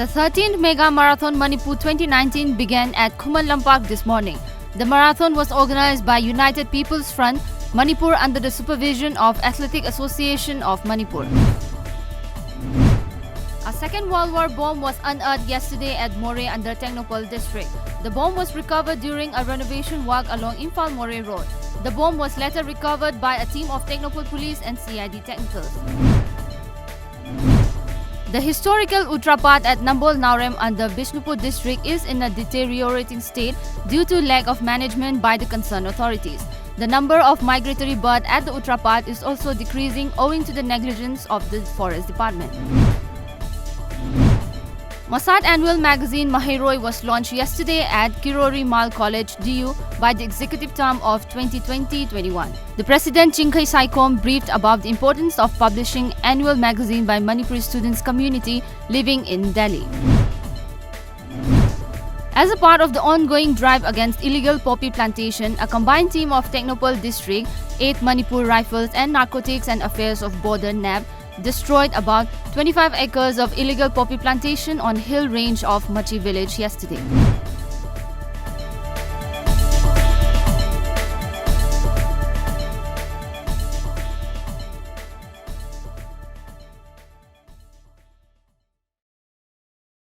The 13th Mega Marathon Manipur 2019 began at Khuman Lampak this morning. The marathon was organized by United People's Front, Manipur under the supervision of Athletic Association of Manipur. A Second World War bomb was unearthed yesterday at Moray under Technopole district. The bomb was recovered during a renovation work along Imphal-Moray Road. The bomb was later recovered by a team of Technopole police and CID technicals. The historical Ultrapath at Nambol Naurem under Bishnupur district is in a deteriorating state due to lack of management by the concerned authorities. The number of migratory birds at the Ultrapath is also decreasing owing to the negligence of the Forest Department. Masad annual magazine Mahiroi was launched yesterday at Kirori Mal College, DU, by the executive term of 2020-21. The President Chinkai Saikom briefed about the importance of publishing annual magazine by Manipuri students community living in Delhi. As a part of the ongoing drive against illegal poppy plantation, a combined team of Technopole District, 8th Manipur Rifles and Narcotics and Affairs of Border NAB destroyed about 25 acres of illegal poppy plantation on hill range of Machi village yesterday.